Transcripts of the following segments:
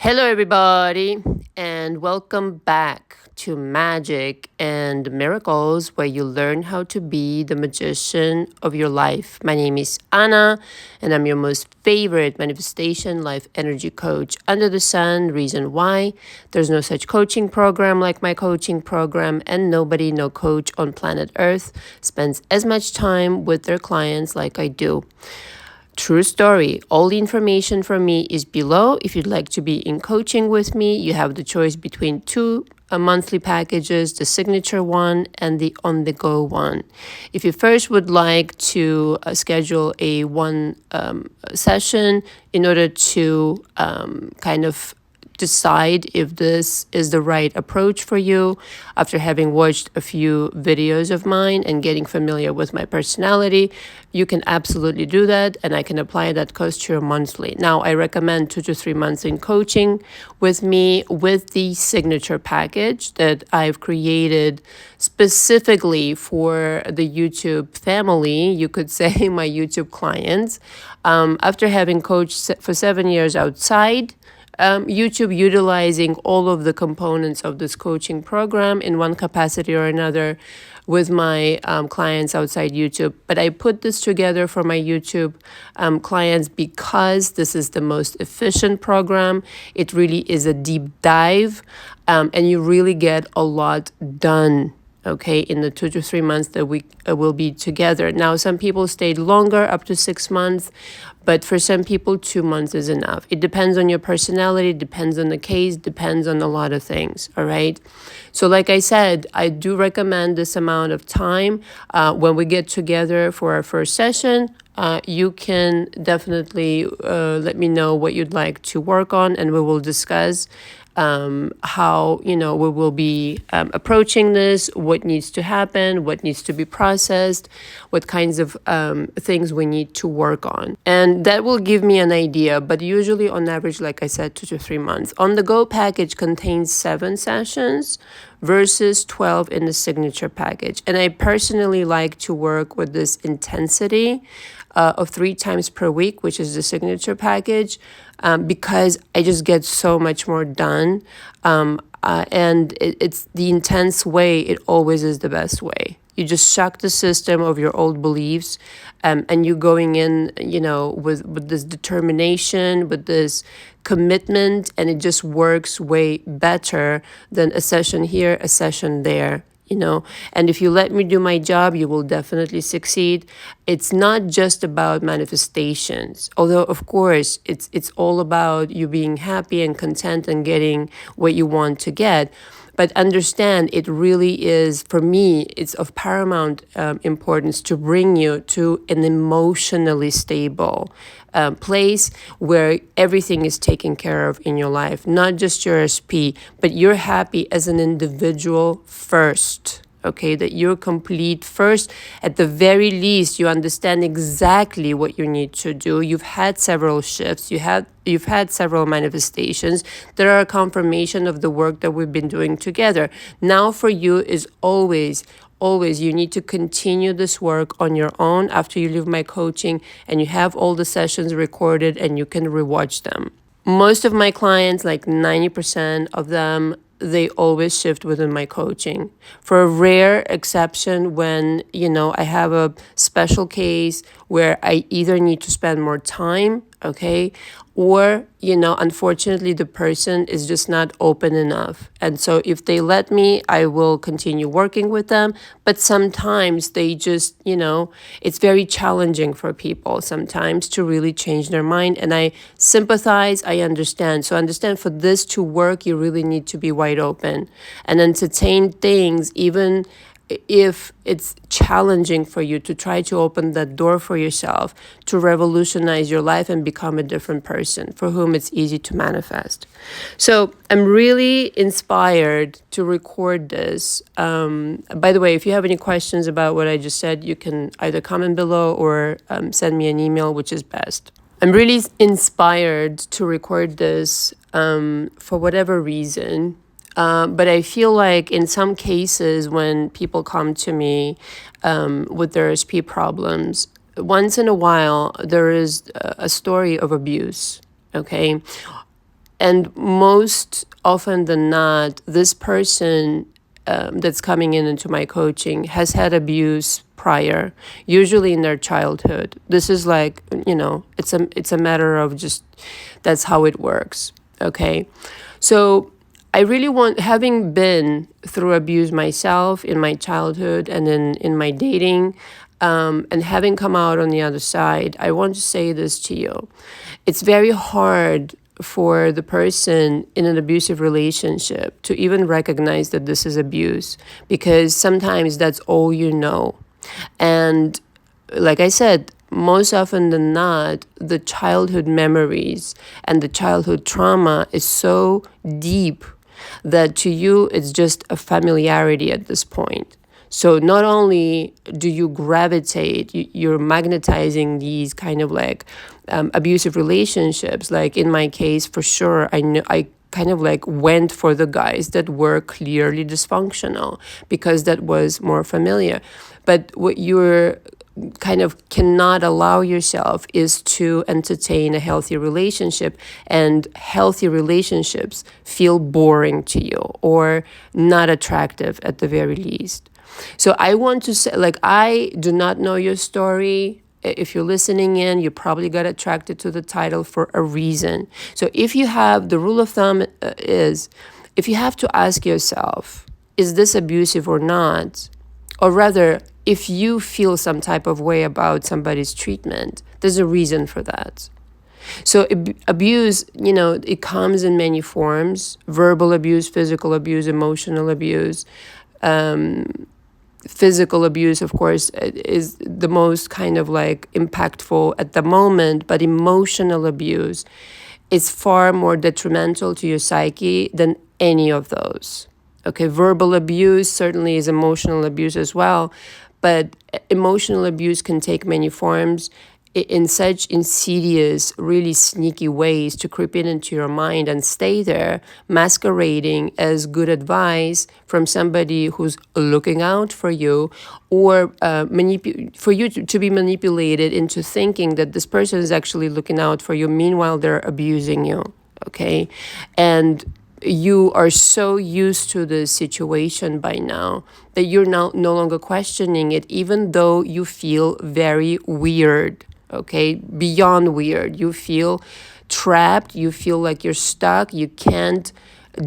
Hello, everybody, and welcome back to Magic and Miracles, where you learn how to be the magician of your life. My name is Anna, and I'm your most favorite manifestation life energy coach under the sun. Reason why there's no such coaching program like my coaching program, and nobody, no coach on planet Earth spends as much time with their clients like I do. True story. All the information from me is below. If you'd like to be in coaching with me, you have the choice between two monthly packages, the signature one and the on-the-go one. If you first would like to schedule a one session in order to kind of decide if this is the right approach for you after having watched a few videos of mine and getting familiar with my personality, you can absolutely do that, and I can apply that cost to your monthly. Now, I recommend 2 to 3 months in coaching with me with the signature package that I've created specifically for the YouTube family, you could say my YouTube clients. After having coached for 7 years outside, YouTube, utilizing all of the components of this coaching program in one capacity or another with my clients outside YouTube. But I put this together for my YouTube clients because this is the most efficient program. It really is a deep dive, and you really get a lot done. Okay, in the 2 to 3 months that we will be together. Now, some people stayed longer, up to 6 months, but for some people, 2 months is enough. It depends on your personality, depends on the case, depends on a lot of things, all right? So like I said, I do recommend this amount of time. When we get together for our first session, you can definitely let me know what you'd like to work on, and we will discuss how we will be approaching this, what needs to happen, what needs to be processed, what kinds of things we need to work on. And that will give me an idea, but usually on average, like I said, 2 to 3 months. On the go package contains 7 sessions versus 12 in the signature package. And I personally like to work with this intensity of 3 times per week, which is the signature package, because I just get so much more done. And it's the intense way, it always is the best way. You just shock the system of your old beliefs, and you going in, with this determination, with this commitment, and it just works way better than a session here, a session there. And if you let me do my job, you will definitely succeed. It's not just about manifestations, although of course it's all about you being happy and content and getting what you want to get. But understand, it really is, for me, it's of paramount importance to bring you to an emotionally stable place where everything is taken care of in your life, not just your SP, but you're happy as an individual first. Okay, that you're complete first. At the very least, you understand exactly what you need to do. You've had several shifts. You've had several manifestations. There are a confirmation of the work that we've been doing together. Now for you is always you need to continue this work on your own after you leave my coaching, and you have all the sessions recorded and you can rewatch them. Most of my clients, like 90% of them, they always shift within my coaching. For a rare exception, when, I have a special case where I either need to spend more time, okay, or, unfortunately, the person is just not open enough. And so if they let me, I will continue working with them. But sometimes they just, it's very challenging for people sometimes to really change their mind. And I sympathize, I understand. So understand, for this to work, you really need to be wide open and entertain things, even if it's challenging for you to try to open that door for yourself to revolutionize your life and become a different person for whom it's easy to manifest. So I'm really inspired to record this. By the way, if you have any questions about what I just said, you can either comment below or send me an email, which is best. I'm really inspired to record this for whatever reason. But I feel like in some cases when people come to me with their SP problems, once in a while there is a story of abuse, okay? And most often than not, this person that's coming into my coaching has had abuse prior, usually in their childhood. This is like, it's a matter of just, that's how it works. Okay. So I really want, having been through abuse myself in my childhood and in my dating, and having come out on the other side, I want to say this to you. It's very hard for the person in an abusive relationship to even recognize that this is abuse, because sometimes that's all you know. And like I said, most often than not, the childhood memories and the childhood trauma is so deep that to you it's just a familiarity at this point. So not only do you gravitate, you're magnetizing these kind of like abusive relationships. Like in my case, for sure, I kind of like went for the guys that were clearly dysfunctional because that was more familiar. But what you're kind of cannot allow yourself is to entertain a healthy relationship, and healthy relationships feel boring to you or not attractive at the very least. So I want to say, like, I do not know your story. If you're listening in, you probably got attracted to the title for a reason. So if you have, the rule of thumb is, if you have to ask yourself, is this abusive or not? Or rather, if you feel some type of way about somebody's treatment, there's a reason for that. So abuse, it comes in many forms: verbal abuse, physical abuse, emotional abuse. Physical abuse, of course, is the most kind of like impactful at the moment, but emotional abuse is far more detrimental to your psyche than any of those. Okay, verbal abuse certainly is emotional abuse as well, but emotional abuse can take many forms in such insidious, really sneaky ways to creep into your mind and stay there, masquerading as good advice from somebody who's looking out for you, or for you to be manipulated into thinking that this person is actually looking out for you. Meanwhile, they're abusing you, okay? And you are so used to the situation by now that you're now no longer questioning it, even though you feel very weird. Okay, beyond weird. You feel trapped. You feel like you're stuck. You can't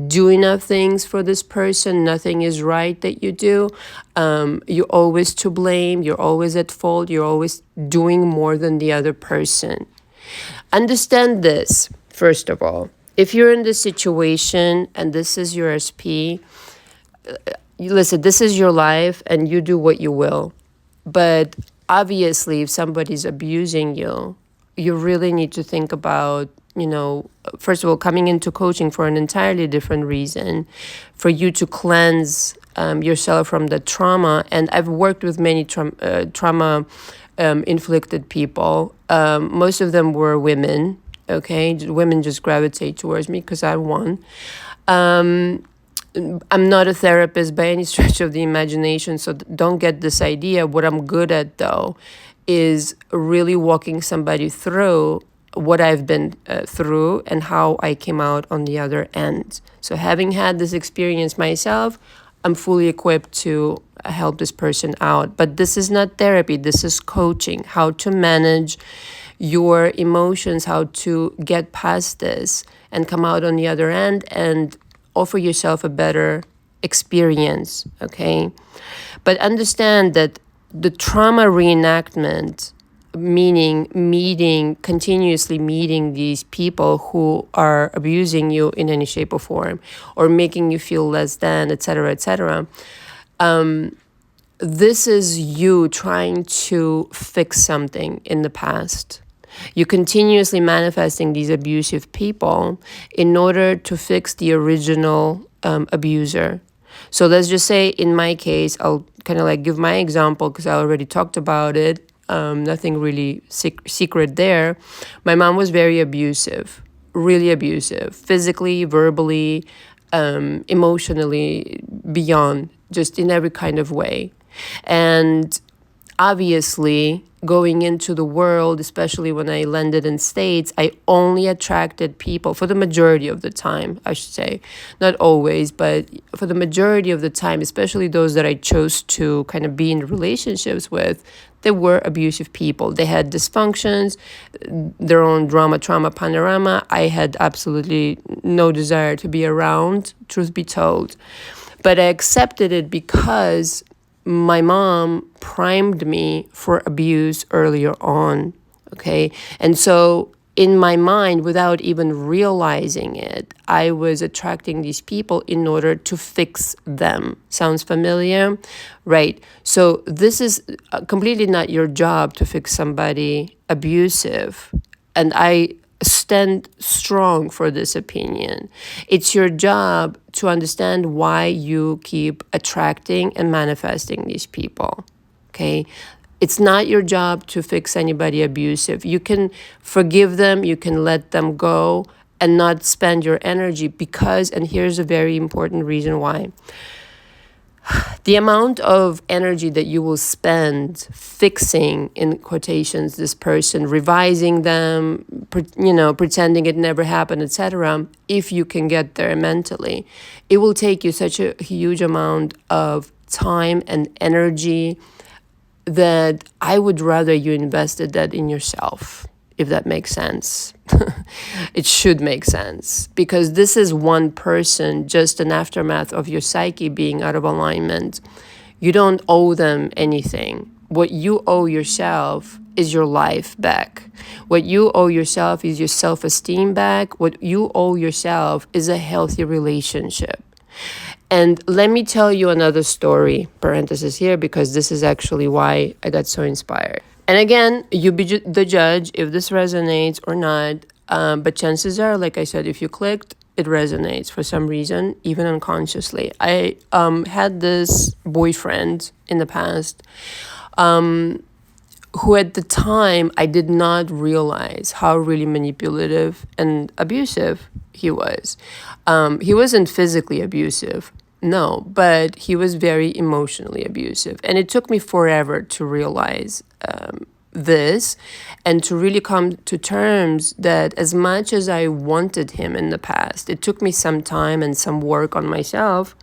do enough things for this person. Nothing is right that you do. You're always to blame. You're always at fault. You're always doing more than the other person. Understand this, first of all. If you're in this situation and this is your SP, listen, this is your life and you do what you will. But obviously, if somebody's abusing you, you really need to think about, first of all, coming into coaching for an entirely different reason, for you to cleanse yourself from the trauma. And I've worked with many trauma inflicted people. Most of them were women. Okay, women just gravitate towards me because I'm one. I'm not a therapist by any stretch of the imagination, so don't get this idea. What I'm good at, though, is really walking somebody through what I've been through and how I came out on the other end. So having had this experience myself, I'm fully equipped to help this person out. But this is not therapy. This is coaching, how to manage your emotions, how to get past this and come out on the other end and offer yourself a better experience, okay? But understand that the trauma reenactment, meaning continuously meeting these people who are abusing you in any shape or form, or making you feel less than, etc., etc., this is you trying to fix something in the past. You're continuously manifesting these abusive people in order to fix the original abuser. So let's just say in my case, I'll kind of like give my example because I already talked about it. Nothing really secret there. My mom was very abusive, really abusive, physically, verbally, emotionally, beyond, just in every kind of way. And obviously, going into the world, especially when I landed in States, I only attracted people, for the majority of the time, I should say. Not always, but for the majority of the time, especially those that I chose to kind of be in relationships with, they were abusive people. They had dysfunctions, their own drama, trauma, panorama. I had absolutely no desire to be around, truth be told. But I accepted it because my mom primed me for abuse earlier on, okay? And so in my mind, without even realizing it, I was attracting these people in order to fix them. Sounds familiar? Right. So this is completely not your job to fix somebody abusive. And I stand strong for this opinion. It's your job to understand why you keep attracting and manifesting these people, okay? It's not your job to fix anybody abusive. You can forgive them, you can let them go and not spend your energy because, and here's a very important reason why, the amount of energy that you will spend fixing, in quotations, this person, revising them, pretending it never happened, etc., if you can get there mentally, it will take you such a huge amount of time and energy that I would rather you invested that in yourself, if that makes sense. It should make sense, because this is one person, just an aftermath of your psyche being out of alignment. You don't owe them anything. What you owe yourself is your life back. What you owe yourself is your self-esteem back. What you owe yourself is a healthy relationship. And let me tell you another story, parenthesis here, because this is actually why I got so inspired. And again, you be the judge if this resonates or not. But chances are, like I said, if you clicked, it resonates for some reason, even unconsciously. I had this boyfriend in the past who at the time I did not realize how really manipulative and abusive he was. He wasn't physically abusive, no, but he was very emotionally abusive. And it took me forever to realize this and to really come to terms that as much as I wanted him in the past, it took me some time and some work on myself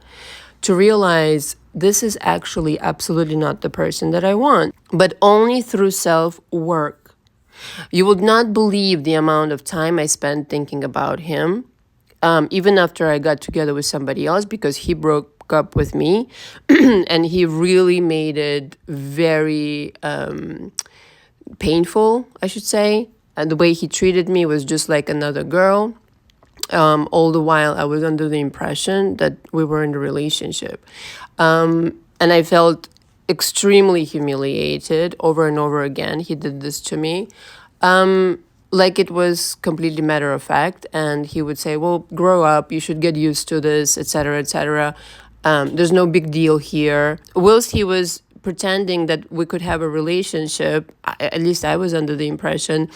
to realize this is actually absolutely not the person that I want, but only through self-work. You would not believe the amount of time I spent thinking about him, even after I got together with somebody else, because he broke up with me and he really made it very painful, I should say. And the way he treated me was just like another girl. All the while I was under the impression that we were in a relationship. And I felt extremely humiliated over and over again. He did this to me. Like it was completely matter of fact. And he would say, well, grow up, you should get used to this, etc., etc. There's no big deal here. Whilst he was pretending that we could have a relationship, at least I was under the impression,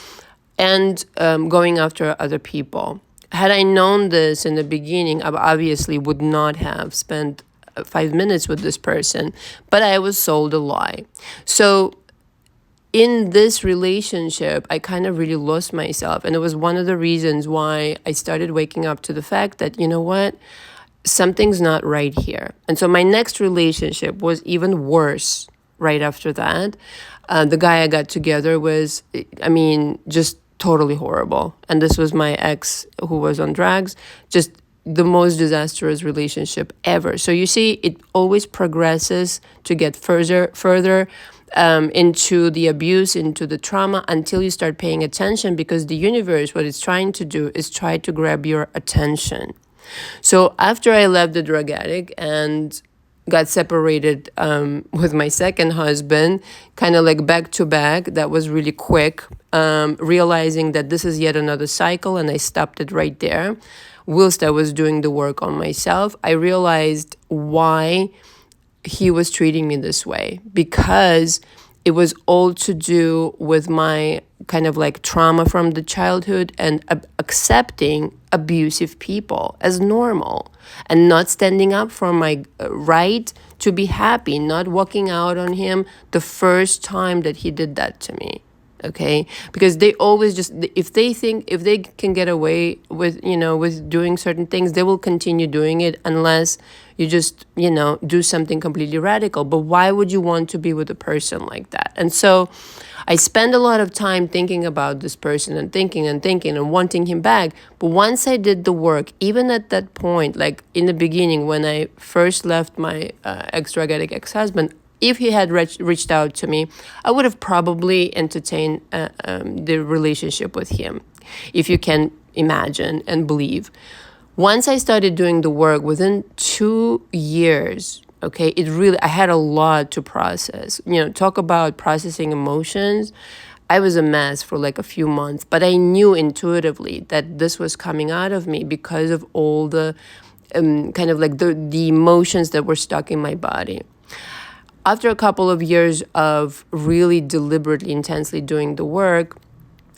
and going after other people. Had I known this in the beginning, I obviously would not have spent 5 minutes with this person, but I was sold a lie. So in this relationship, I kind of really lost myself. And it was one of the reasons why I started waking up to the fact that, you know what, something's not right here. And so my next relationship was even worse right after that. The guy I got together was, just totally horrible. And this was my ex who was on drugs, just the most disastrous relationship ever. So you see, it always progresses to get further into the abuse, into the trauma, until you start paying attention, because the universe, what it's trying to do is try to grab your attention. So after I left the drug addict and got separated with my second husband, kind of like back to back, that was really quick, realizing that this is yet another cycle, and I stopped it right there. Whilst I was doing the work on myself, I realized why he was treating me this way, because it was all to do with my kind of like trauma from the childhood and accepting abusive people as normal and not standing up for my right to be happy, not walking out on him the first time that he did that to me. Okay, because they always just, if they can get away with, with doing certain things, they will continue doing it unless you just, do something completely radical. But why would you want to be with a person like that? And so I spend a lot of time thinking about this person and thinking and wanting him back. But once I did the work, even at that point, like in the beginning when I first left my ex-drug addict ex-husband, if he had reached out to me, I would have probably entertained the relationship with him, if you can imagine and believe. Once I started doing the work, within 2 years, okay, I had a lot to process. Talk about processing emotions. I was a mess for like a few months, but I knew intuitively that this was coming out of me because of all the kind of like the emotions that were stuck in my body. After a couple of years of really deliberately, intensely doing the work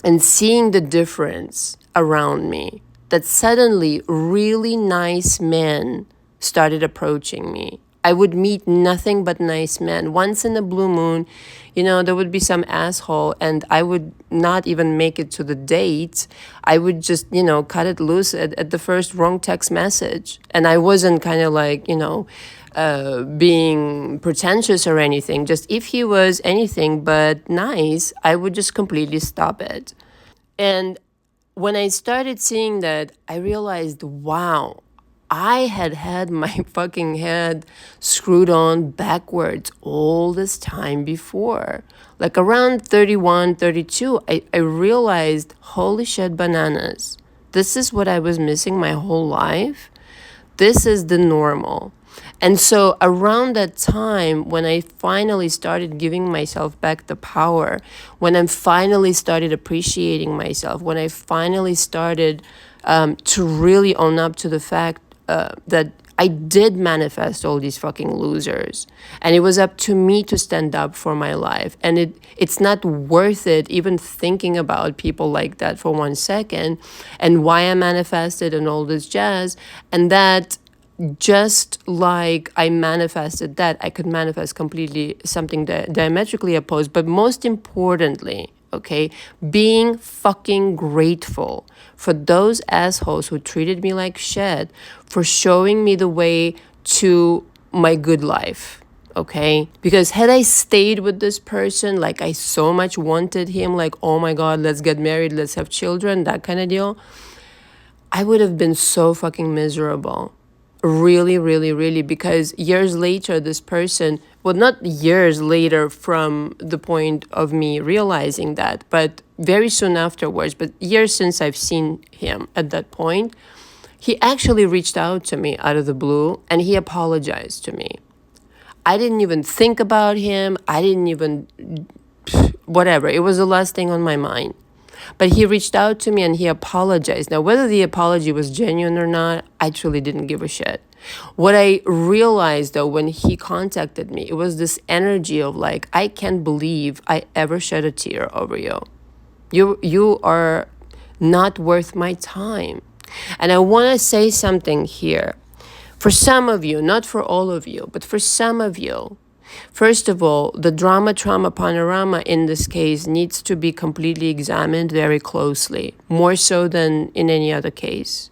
and seeing the difference around me, that suddenly really nice men started approaching me. I would meet nothing but nice men. Once in a blue moon, there would be some asshole and I would not even make it to the date. I would just, cut it loose at the first wrong text message. And I wasn't kind of like, being pretentious or anything. Just if he was anything but nice, I would just completely stop it. And when I started seeing that, I realized, wow, I had my fucking head screwed on backwards all this time before. Like around 31, 32, I realized, holy shit, bananas. This is what I was missing my whole life. This is the normal. And so around that time, when I finally started giving myself back the power, when I finally started appreciating myself, when I finally started to really own up to the fact that I did manifest all these fucking losers, and it was up to me to stand up for my life. And it's not worth it even thinking about people like that for 1 second, and why I manifested and all this jazz. And that, just like I manifested that, I could manifest completely something diametrically opposed. But most importantly, okay, being fucking grateful for those assholes who treated me like shit, for showing me the way to my good life. Okay, because had I stayed with this person like I so much wanted him, like, oh my God, let's get married, let's have children, that kind of deal, I would have been so fucking miserable. Really, really, really, because years later, this person, well, not years later from the point of me realizing that, but very soon afterwards, but years since I've seen him at that point, he actually reached out to me out of the blue and he apologized to me. I didn't even think about him. I didn't even, whatever. It was the last thing on my mind. But he reached out to me and he apologized. Now, whether the apology was genuine or not, I truly didn't give a shit. What I realized, though, when he contacted me, it was this energy of like, I can't believe I ever shed a tear over you. You are not worth my time. And I want to say something here. For some of you, not for all of you, but for some of you, first of all, the drama trauma panorama in this case needs to be completely examined very closely, more so than in any other case.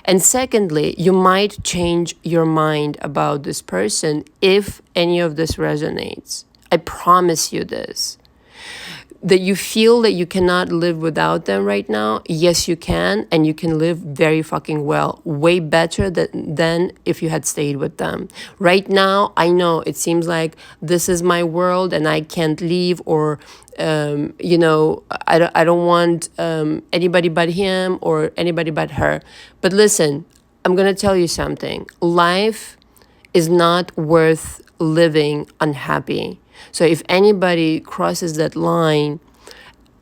And secondly, you might change your mind about this person if any of this resonates. I promise you this. That you feel that you cannot live without them right now, yes, you can, and you can live very fucking well, way better than if you had stayed with them. Right now, I know it seems like this is my world and I can't leave, or I don't want anybody but him or anybody but her. But listen, I'm gonna tell you something. Life is not worth living unhappy. So if anybody crosses that line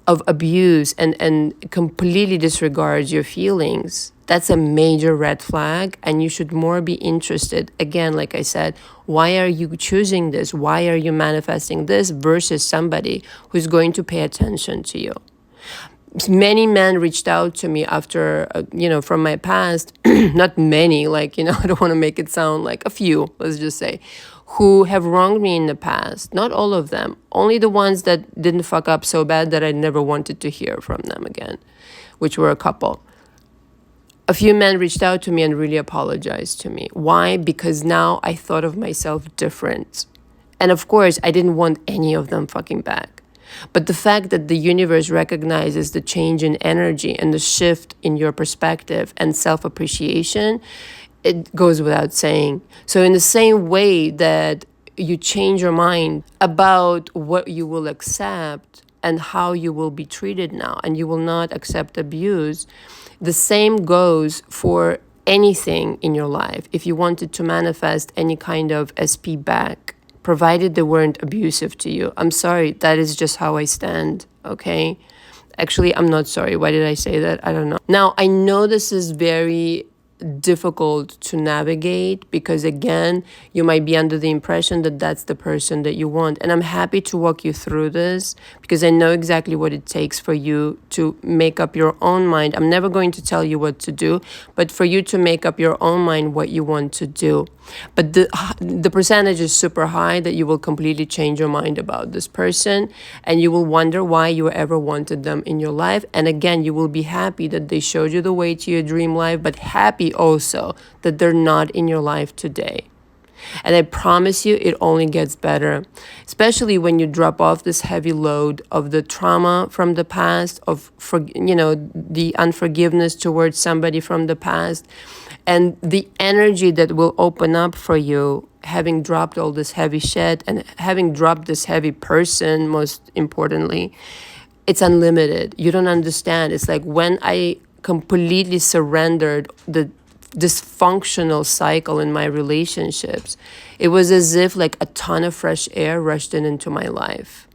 of abuse and completely disregards your feelings, that's a major red flag, and you should more be interested. Again, like I said, why are you choosing this? Why are you manifesting this versus somebody who's going to pay attention to you? Many men reached out to me after, from my past, not many, like, I don't want to make it sound like a few, let's just say, who have wronged me in the past. Not all of them, only the ones that didn't fuck up so bad that I never wanted to hear from them again, which were a couple. A few men reached out to me and really apologized to me. Why? Because now I thought of myself different. And of course, I didn't want any of them fucking back. But the fact that the universe recognizes the change in energy and the shift in your perspective and self-appreciation, it goes without saying. So in the same way that you change your mind about what you will accept and how you will be treated now, and you will not accept abuse, the same goes for anything in your life. If you wanted to manifest any kind of SP back, provided they weren't abusive to you, I'm sorry, that is just how I stand, okay? Actually, I'm not sorry. Why did I say that? I don't know. Now, I know this is very difficult to navigate because, again, you might be under the impression that that's the person that you want. And I'm happy to walk you through this because I know exactly what it takes for you to make up your own mind. I'm never going to tell you what to do, but for you to make up your own mind what you want to do. But the percentage is super high that you will completely change your mind about this person, and you will wonder why you ever wanted them in your life. And again, you will be happy that they showed you the way to your dream life, but happy also that they're not in your life today. And I promise you, it only gets better, especially when you drop off this heavy load of the trauma from the past, of the unforgiveness towards somebody from the past, and the energy that will open up for you, having dropped all this heavy shit and having dropped this heavy person, most importantly. It's unlimited. You don't understand. It's like when I completely surrendered the dysfunctional cycle in my relationships, it was as if like a ton of fresh air rushed into my life.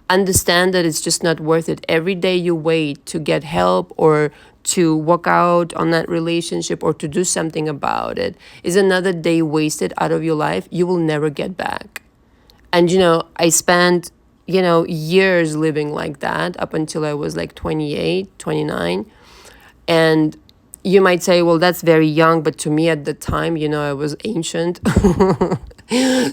Understand that it's just not worth it. Every day you wait to get help or to walk out on that relationship or to do something about it is another day wasted out of your life you will never get back. And I spent years living like that up until I was like 28, 29. And you might say, well, that's very young. But to me at the time, I was ancient.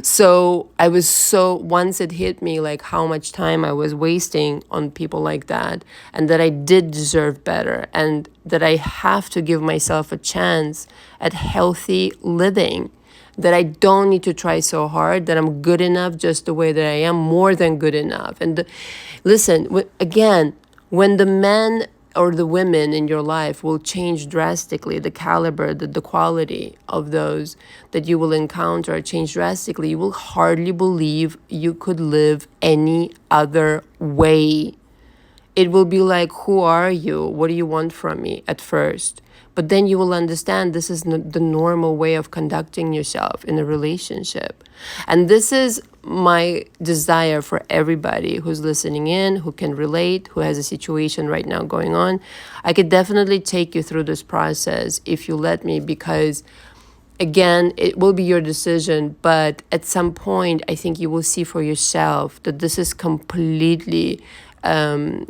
So I was once it hit me like how much time I was wasting on people like that, and that I did deserve better, and that I have to give myself a chance at healthy living, that I don't need to try so hard, that I'm good enough just the way that I am, more than good enough. And listen, again, when the men or the women in your life will change drastically, the caliber, the quality of those that you will encounter change drastically, you will hardly believe you could live any other way. It will be like, who are you? What do you want from me at first? But then you will understand this is the normal way of conducting yourself in a relationship. And this is my desire for everybody who's listening in, who can relate, who has a situation right now going on. I could definitely take you through this process if you let me, because again, it will be your decision, but at some point, I think you will see for yourself that this is completely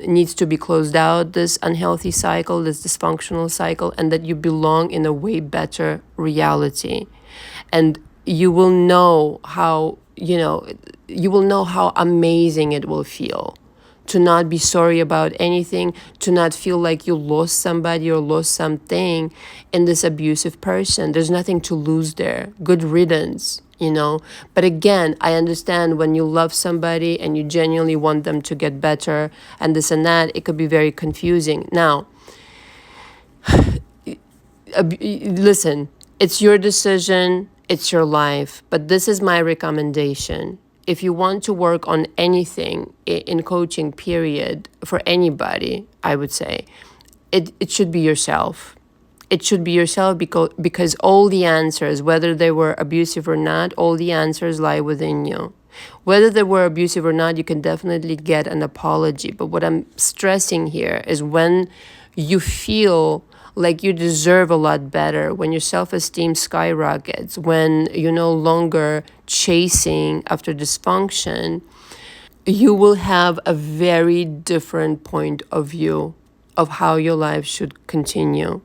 needs to be closed out, this unhealthy cycle, this dysfunctional cycle, and that you belong in a way better reality. And you will know how, how amazing it will feel to not be sorry about anything, to not feel like you lost somebody or lost something in this abusive person. There's nothing to lose there. Good riddance. But again, I understand when you love somebody and you genuinely want them to get better and this and that, it could be very confusing. Now, listen, it's your decision, it's your life, but this is my recommendation. If you want to work on anything in coaching, period, for anybody, I would say, it should be yourself. It should be yourself because all the answers, whether they were abusive or not, all the answers lie within you. Whether they were abusive or not, you can definitely get an apology. But what I'm stressing here is when you feel Like you deserve a lot better, when your self-esteem skyrockets, when you're no longer chasing after dysfunction, you will have a very different point of view of how your life should continue.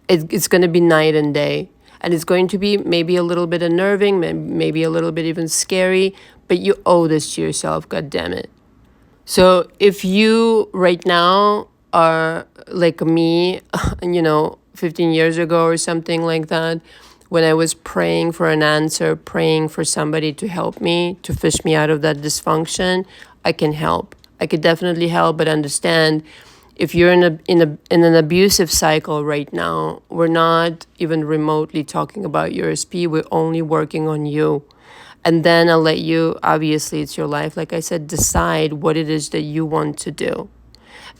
It's going to be night and day. And it's going to be maybe a little bit unnerving, maybe a little bit even scary, but you owe this to yourself, God damn it. So if you right now are like me, 15 years ago or something like that, when I was praying for an answer, praying for somebody to help me, to fish me out of that dysfunction, I can help. I could definitely help, but understand, if you're in an abusive cycle right now, we're not even remotely talking about your SP. We're only working on you. And then I'll let you, obviously it's your life, like I said, decide what it is that you want to do.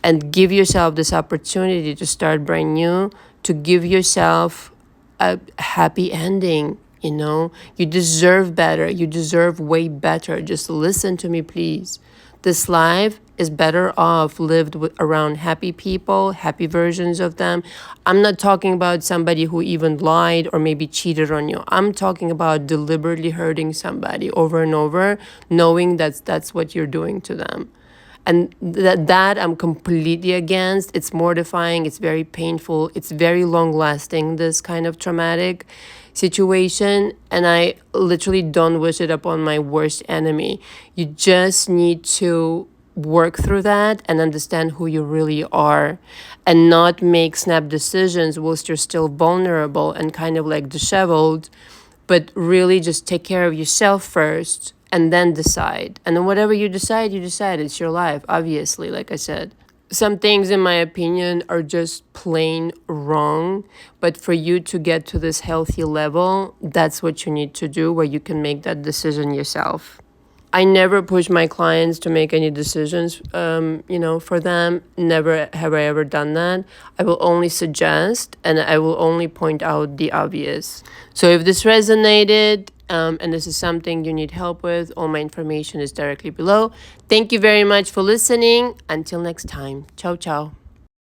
And give yourself this opportunity to start brand new, to give yourself a happy ending. You deserve better. You deserve way better. Just listen to me, please. This life is better off lived around happy people, happy versions of them. I'm not talking about somebody who even lied or maybe cheated on you. I'm talking about deliberately hurting somebody over and over, knowing that's what you're doing to them. And that I'm completely against. It's mortifying. It's very painful. It's very long lasting, this kind of traumatic situation. And I literally don't wish it upon my worst enemy. You just need to work through that and understand who you really are, and not make snap decisions whilst you're still vulnerable and kind of like disheveled, but really just take care of yourself first and then decide. And then whatever you decide, it's your life, obviously, like I said. Some things, in my opinion, are just plain wrong. But for you to get to this healthy level, that's what you need to do, where you can make that decision yourself. I never push my clients to make any decisions, for them. Never have I ever done that. I will only suggest, and I will only point out the obvious. So if this resonated, and this is something you need help with, all my information is directly below. Thank you very much for listening. Until next time. Ciao, ciao.